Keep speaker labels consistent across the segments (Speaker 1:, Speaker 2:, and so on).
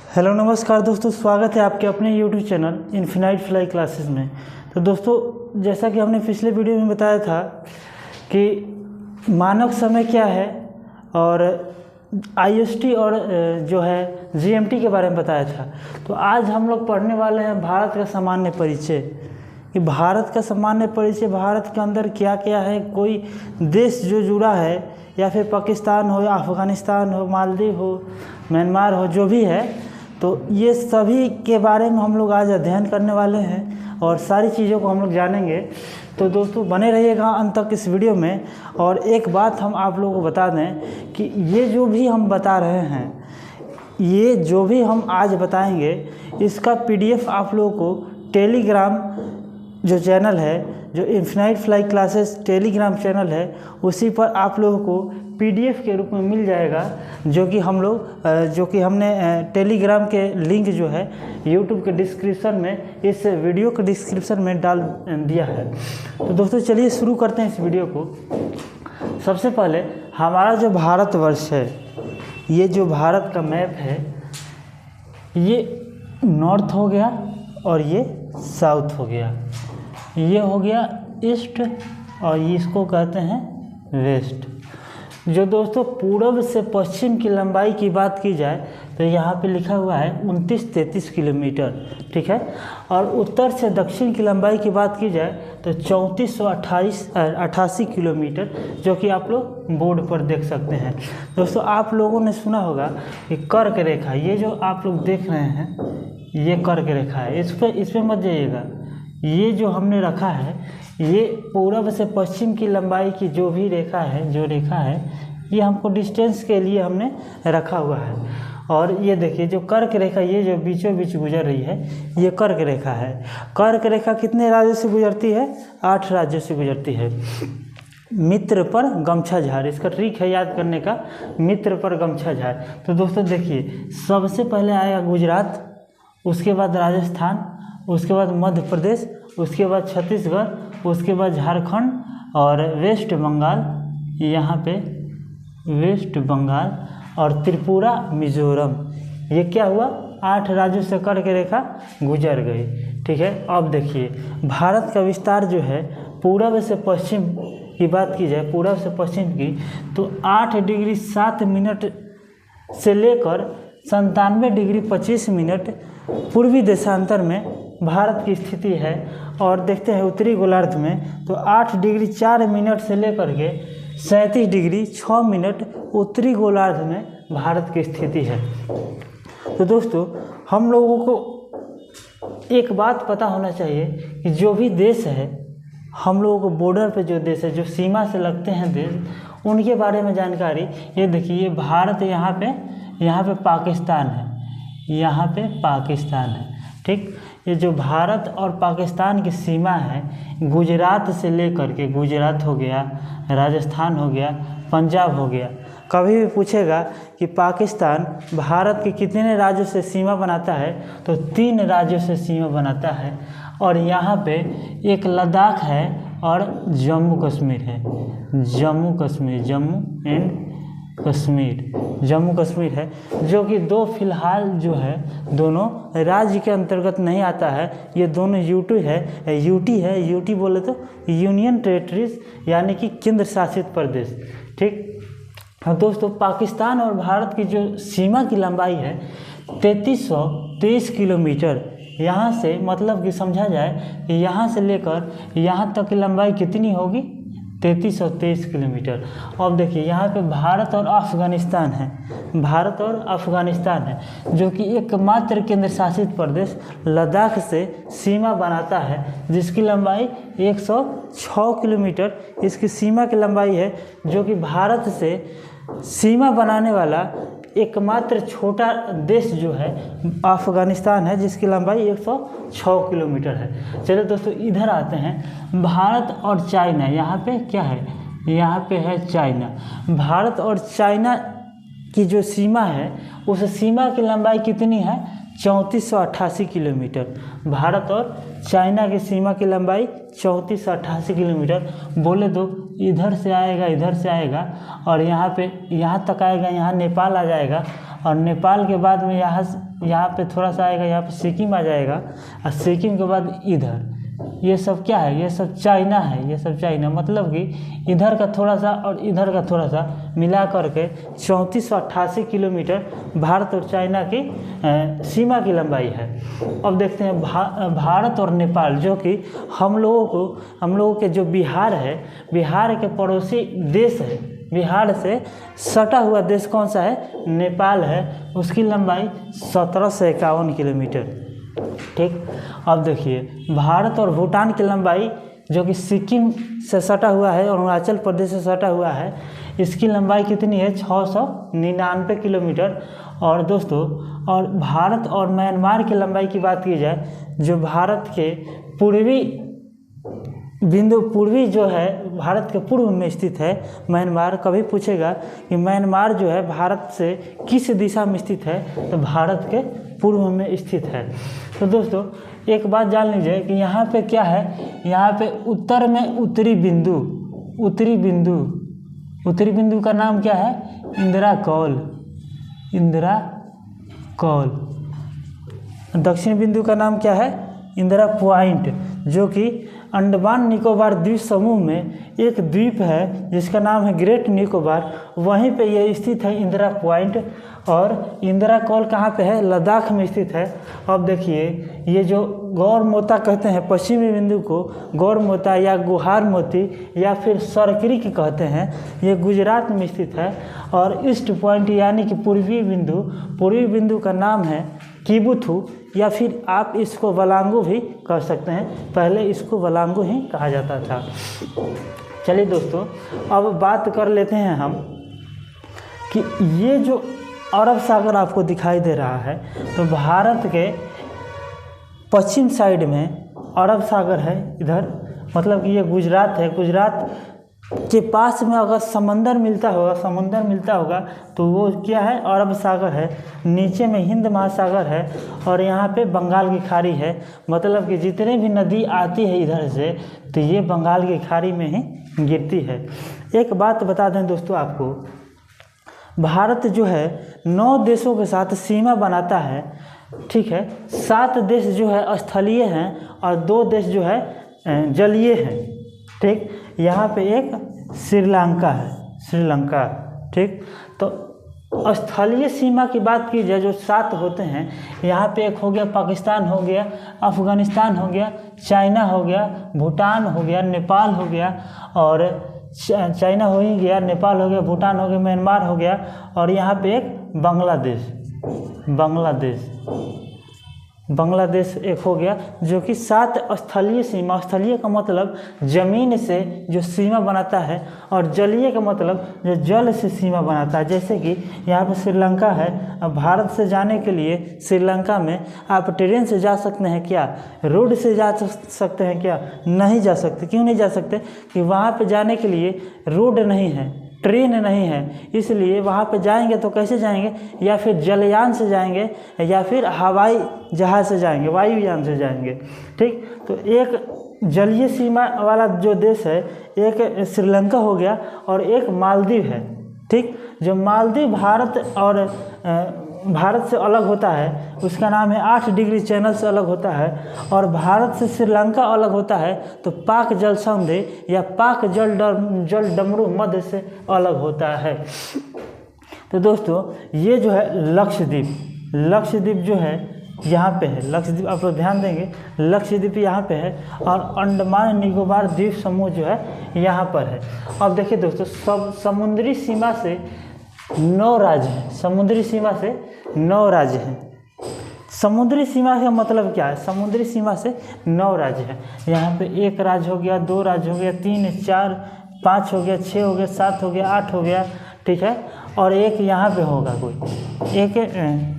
Speaker 1: Hello नमस्कार दोस्तों, स्वागत है आपके अपने YouTube channel infinite fly classes में। तो दोस्तों, जैसा कि हमने पिछले वीडियो में बताया था कि मानक समय क्या है और आईएसटी और जो है जीएमटी के बारे में बताया था। तो आज हम लोग पढ़ने वाले हैं भारत का सामान्य परिचय, कि भारत का सामान्य परिचय, भारत के अंदर क्या क्या है, कोई देश जो जुड़ा है या फिर पाकिस्तान हो या अफ़गानिस्तान हो, मालदीव हो, म्यांमार हो, जो भी है, तो ये सभी के बारे में हम लोग आज अध्ययन करने वाले हैं और सारी चीज़ों को हम लोग जानेंगे। तो दोस्तों बने रहिएगा अंत तक इस वीडियो में। और एक बात हम आप लोगों को बता दें कि ये जो भी हम बता रहे हैं, ये जो भी हम आज बताएंगे, इसका पीडीएफ आप लोगों को टेलीग्राम जो चैनल है, जो infinite fly classes Telegram channel है, उसी पर आप लोगों को पीडीएफ के रूप में मिल जाएगा, जो कि हमने टेलीग्राम के लिंक जो है यूट्यूब के डिस्क्रिप्शन में, इस वीडियो के डिस्क्रिप्शन में डाल दिया है। तो दोस्तों चलिए शुरू करते हैं इस वीडियो को। सबसे पहले हमारा जो भारतवर्ष है, ये जो भारत का मैप है, ये नॉर्थ हो गया और ये साउथ हो गया, ये हो गया ईस्ट और इसको कहते हैं वेस्ट। जो दोस्तों पूर्व से पश्चिम की लंबाई की बात की जाए तो यहाँ पे लिखा हुआ है 29-33 किलोमीटर, ठीक है। और उत्तर से दक्षिण की लंबाई की बात की जाए तो 3488 किलोमीटर, जो कि आप लोग बोर्ड पर देख सकते हैं। दोस्तों आप लोगों ने सुना होगा कि कर्क रेखा, ये जो आप लोग देख रहे हैं, ये कर्क रेखा है। इस पर मत जाइएगा। ये जो हमने रखा है, ये पूर्व से पश्चिम की लंबाई की जो भी रेखा है, ये हमको डिस्टेंस के लिए हमने रखा हुआ है। और ये देखिए जो कर्क रेखा, ये जो बीचों बीच गुजर रही है, ये कर्क रेखा है। कर्क रेखा कितने राज्यों से गुजरती है? 8 राज्यों से गुजरती है। मित्र पर गमछा झाड़, इसका ट्रिक है याद करने का, मित्र पर गमछा झाड़। तो दोस्तों देखिए, सबसे पहले आएगा गुजरात, उसके बाद राजस्थान, उसके बाद मध्य प्रदेश, उसके बाद छत्तीसगढ़, उसके बाद झारखंड और वेस्ट बंगाल, यहाँ पे वेस्ट बंगाल और त्रिपुरा, मिजोरम। ये क्या हुआ? 8 राज्यों से कर्क रेखा गुजर गई, ठीक है। अब देखिए भारत का विस्तार जो है, पूर्व से पश्चिम की बात की जाए, पूर्व से पश्चिम की, तो 8 डिग्री 7 मिनट से लेकर 97 डिग्री 25 मिनट पूर्वी देशांतर में भारत की स्थिति है। और देखते हैं उत्तरी गोलार्ध में, तो 8 डिग्री 4 मिनट से लेकर के 37 डिग्री 6 मिनट उत्तरी गोलार्ध में भारत की स्थिति है। तो दोस्तों हम लोगों को एक बात पता होना चाहिए कि जो भी देश है, हम लोगों को बॉर्डर पे जो देश है, जो सीमा से लगते हैं देश, उनके बारे में जानकारी। ये देखिए, ये भारत, यहाँ पे पाकिस्तान है, यहाँ पे पाकिस्तान है, ठीक। ये जो भारत और पाकिस्तान की सीमा है, गुजरात से लेकर के, गुजरात हो गया, राजस्थान हो गया, पंजाब हो गया। कभी भी पूछेगा कि पाकिस्तान भारत के कितने राज्यों से सीमा बनाता है, तो 3 राज्यों से सीमा बनाता है। और यहाँ पे एक लद्दाख है और जम्मू कश्मीर है, जम्मू कश्मीर है, जो कि फिलहाल जो है दोनों राज्य के अंतर्गत नहीं आता है। ये दोनों यूटी बोले तो यूनियन टेरिटरीज, यानी कि केंद्र शासित प्रदेश, ठीक। और दोस्तों पाकिस्तान और भारत की जो सीमा की लंबाई है 3323 किलोमीटर। यहाँ से मतलब कि समझा जाए कि यहाँ से लेकर यहाँ तक की लंबाई कितनी होगी? 3323 किलोमीटर। अब देखिए यहाँ पे भारत और अफ़गानिस्तान है, जो कि एकमात्र केंद्र शासित प्रदेश लद्दाख से सीमा बनाता है, जिसकी लंबाई 106 किलोमीटर इसकी सीमा की लंबाई है, जो कि भारत से सीमा बनाने वाला एकमात्र छोटा देश जो है अफ़गानिस्तान है, जिसकी लंबाई 106 किलोमीटर है। चलिए दोस्तों इधर आते हैं, भारत और चाइना। यहाँ पे क्या है? यहाँ पे है चाइना। भारत और चाइना की जो सीमा है, उस सीमा की लंबाई कितनी है? 3488 किलोमीटर। भारत और चाइना की सीमा की लंबाई 3488 किलोमीटर। बोले तो इधर से आएगा और यहाँ तक आएगा, यहाँ नेपाल आ जाएगा और नेपाल के बाद में यहाँ पे थोड़ा सा आएगा, यहाँ पे सिक्किम आ जाएगा और सिक्किम के बाद इधर, ये सब क्या है, ये सब चाइना है, ये सब चाइना। मतलब कि इधर का थोड़ा सा और इधर का थोड़ा सा मिला करके 3488 किलोमीटर भारत और चाइना की सीमा की लंबाई है। अब देखते हैं भारत और नेपाल, जो कि हम लोगों के जो बिहार है, बिहार के पड़ोसी देश है, बिहार से सटा हुआ देश कौन सा है, नेपाल है। उसकी लंबाई 1751 किलोमीटर। ठीक, अब देखिए भारत और भूटान की लंबाई, जो कि सिक्किम से सटा हुआ है और अरुणाचल प्रदेश से सटा हुआ है, इसकी लंबाई कितनी है, 699 किलोमीटर। और दोस्तों, और भारत और म्यांमार की लंबाई की बात की जाए, जो भारत के पूर्वी जो है, भारत के पूर्व में स्थित है म्यांमार। कभी पूछेगा कि म्यांमार जो है भारत से किस दिशा में स्थित है, तो भारत के पूर्व में स्थित है। तो दोस्तों एक बात जान लीजिए कि यहाँ पे क्या है, यहाँ पे उत्तर में उत्तरी बिंदु का नाम क्या है, इंदिरा कौल। दक्षिण बिंदु का नाम क्या है, इंदिरा पॉइंट, जो कि अंडमान निकोबार द्वीप समूह में एक द्वीप है जिसका नाम है ग्रेट निकोबार, वहीं पे ये स्थित है इंदिरा पॉइंट। और इंदिरा कौल कहाँ पे है, लद्दाख में स्थित है। अब देखिए ये जो गौरमोता कहते हैं, पश्चिमी बिंदु को गौरमोता या गुहार मोती या फिर सरक्रिक कहते हैं, ये गुजरात में स्थित है। और ईस्ट पॉइंट यानी कि पूर्वी बिंदु का नाम है किबुथु, या फिर आप इसको वलांगो भी कह सकते हैं, पहले इसको वलांगो ही कहा जाता था। चलिए दोस्तों, अब बात कर लेते हैं हम कि ये जो अरब सागर आपको दिखाई दे रहा है, तो भारत के पश्चिम साइड में अरब सागर है इधर, मतलब कि ये गुजरात है। गुजरात के पास में अगर समुंदर मिलता होगा तो वो क्या है, अरब सागर है। नीचे में हिंद महासागर है और यहाँ पे बंगाल की खाड़ी है। मतलब कि जितने भी नदी आती है इधर से, तो ये बंगाल की खाड़ी में ही गिरती है। एक बात बता दें दोस्तों आपको, भारत जो है 9 देशों के साथ सीमा बनाता है, ठीक है। 7 देश जो है स्थलीय हैं और 2 देश जो है जलीय हैं, ठीक। यहाँ पे एक श्रीलंका है, ठीक। तो स्थलीय सीमा की बात की जाए, जो 7 होते हैं, यहाँ पे एक हो गया पाकिस्तान, हो गया अफ़गानिस्तान, हो गया चाइना, हो गया भूटान, हो गया नेपाल, हो गया और चाइना हो ही गया, नेपाल हो गया, भूटान हो गया, म्यांमार हो गया और यहाँ पे एक बांग्लादेश एक हो गया, जो कि 7 स्थलीय सीमा। स्थलीय का मतलब ज़मीन से जो सीमा बनाता है और जलीय का मतलब जो जल से सीमा बनाता है। जैसे कि यहाँ पर श्रीलंका है, अब भारत से जाने के लिए श्रीलंका में आप ट्रेन से जा सकते हैं क्या, रोड से जा सकते हैं क्या, नहीं जा सकते। क्यों नहीं जा सकते, कि वहाँ पर जाने के लिए रोड नहीं है, ट्रेन नहीं है, इसलिए वहाँ पे जाएंगे तो कैसे जाएंगे, या फिर जलयान से जाएंगे या फिर हवाई जहाज़ से जाएंगे, वायुयान से जाएंगे, ठीक। तो एक जलीय सीमा वाला जो देश है, एक श्रीलंका हो गया और एक मालदीव है, ठीक। जो मालदीव भारत से अलग होता है, उसका नाम है 8 डिग्री चैनल से अलग होता है। और भारत से श्रीलंका अलग होता है तो पाक जल संधि या पाक जल डमरू मध्य से अलग होता है। तो दोस्तों ये जो है लक्षद्वीप जो है यहाँ पे है, लक्षद्वीप आप लोग ध्यान देंगे, लक्षद्वीप यहाँ पे है और अंडमान निकोबार द्वीप समूह जो है यहाँ पर है। अब देखिए दोस्तों, सब समुद्री सीमा से 9 राज्य हैं, समुद्री सीमा से 9 राज्य हैं। समुद्री सीमा का मतलब क्या है, समुद्री सीमा से 9 राज्य हैं। यहाँ पे 1 राज्य हो गया, 2 राज्य हो गया, 3, 4, 5 हो गया, 6 हो गया, 7 हो गया, 8 हो गया, ठीक है। और एक यहाँ पे होगा कोई,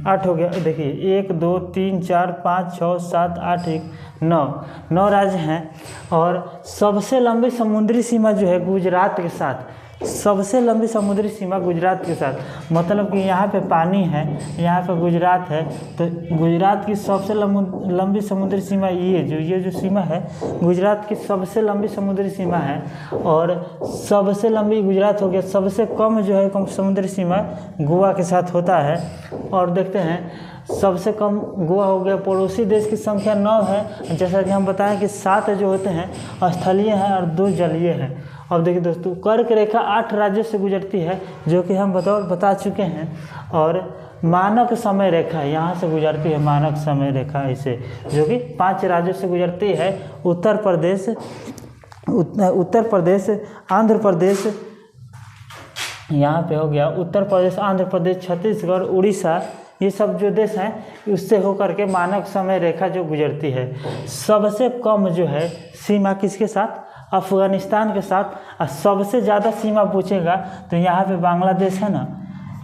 Speaker 1: 8 हो गया। देखिए 1, 2, 3, 4, 5, 6, 7, 8, 9 राज्य हैं। और सबसे लंबी समुद्री सीमा जो है गुजरात के साथ, सबसे लंबी समुद्री सीमा गुजरात के साथ, मतलब कि यहाँ पे पानी है, यहाँ पे गुजरात है, तो गुजरात की सबसे लंबी समुद्री सीमा ये जो सीमा है गुजरात की सबसे लंबी समुद्री सीमा है। और सबसे लंबी गुजरात हो गया, सबसे कम जो है समुद्री सीमा गोवा के साथ होता है। और देखते हैं सबसे कम गोवा हो गया। पड़ोसी देश की संख्या 9 है, जैसा कि हम बताएं कि 7 जो होते हैं स्थलीय हैं और 2 जलीय हैं। अब देखिए दोस्तों, कर्क रेखा 8 राज्यों से गुजरती है, जो कि हम बता चुके हैं। और मानक समय रेखा यहाँ से गुजरती है, मानक समय रेखा इसे, जो कि 5 राज्यों से गुजरती है। उत्तर प्रदेश, आंध्र प्रदेश, यहाँ पे हो गया उत्तर प्रदेश, आंध्र प्रदेश, छत्तीसगढ़, उड़ीसा, ये सब जो देश हैं उससे होकर के मानक समय रेखा जो गुजरती है। सबसे कम जो है सीमा किसके साथ? अफगानिस्तान के साथ। और सबसे ज़्यादा सीमा पूछेगा तो यहाँ पे बांग्लादेश है ना,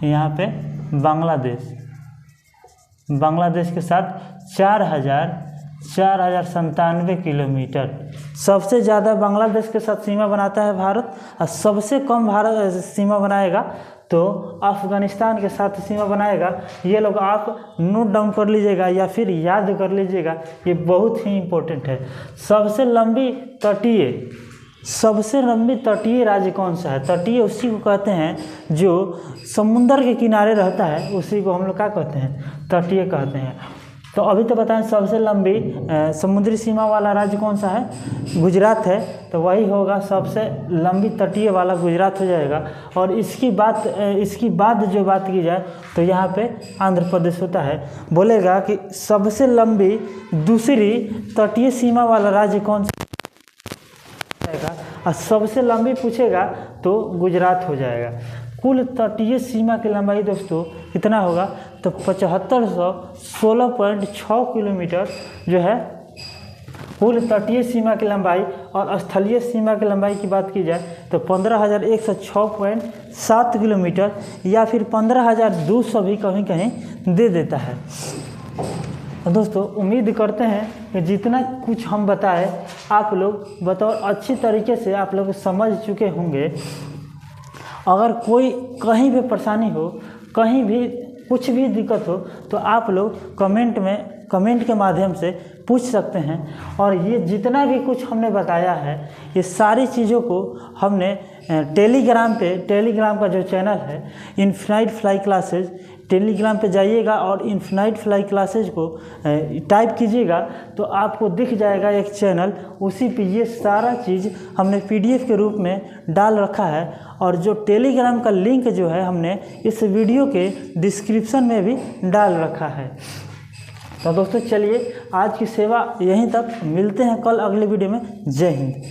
Speaker 1: यहाँ पे बांग्लादेश के साथ 4,097 किलोमीटर। सबसे ज़्यादा बांग्लादेश के साथ सीमा बनाता है भारत, और सबसे कम भारत सीमा बनाएगा तो अफ़गानिस्तान के साथ सीमा बनाएगा। ये लोग आप नोट डाउन कर लीजिएगा या फिर याद कर लीजिएगा, ये बहुत ही इम्पोर्टेंट है। सबसे लंबी तटीय राज्य कौन सा है? तटीय उसी को कहते हैं जो समुंदर के किनारे रहता है, उसी को हम लोग क्या कहते हैं? तटीय कहते हैं। तो अभी तो बताएं सबसे लंबी समुद्री सीमा वाला राज्य कौन सा है? गुजरात है, तो वही होगा सबसे लंबी तटीय वाला, गुजरात हो जाएगा। और इसकी बात जो बात की जाए तो यहाँ पे आंध्र प्रदेश होता है। बोलेगा कि सबसे लंबी दूसरी तटीय सीमा वाला राज्य कौन सा जाएगा, और सबसे लंबी पूछेगा तो गुजरात हो जाएगा। कुल तटीय सीमा की लंबाई दोस्तों कितना होगा? तो 7516.6 किलोमीटर जो है कुल तटीय सीमा की लंबाई। और स्थलीय सीमा की लंबाई की बात की जाए तो 15,106.7 किलोमीटर या फिर 15,200 भी कहीं कहीं दे देता है। तो दोस्तों उम्मीद करते हैं कि जितना कुछ हम बताए आप लोग बतौर अच्छी तरीके से आप लोग समझ चुके होंगे। अगर कोई कहीं भी परेशानी हो, कहीं भी कुछ भी दिक्कत हो, तो आप लोग कमेंट के माध्यम से पूछ सकते हैं। और ये जितना भी कुछ हमने बताया है, ये सारी चीज़ों को हमने टेलीग्राम का जो चैनल है इन्फिनाइट फ्लाई क्लासेज, टेलीग्राम पे जाइएगा और इन्फिनाइट फ्लाई क्लासेज को टाइप कीजिएगा तो आपको दिख जाएगा एक चैनल, उसी पे ये सारा चीज़ हमने PDF के रूप में डाल रखा है। और जो टेलीग्राम का लिंक जो है हमने इस वीडियो के डिस्क्रिप्शन में भी डाल रखा है। तो दोस्तों चलिए आज की सेवा यहीं तक, मिलते हैं कल अगले वीडियो में। जय हिंद।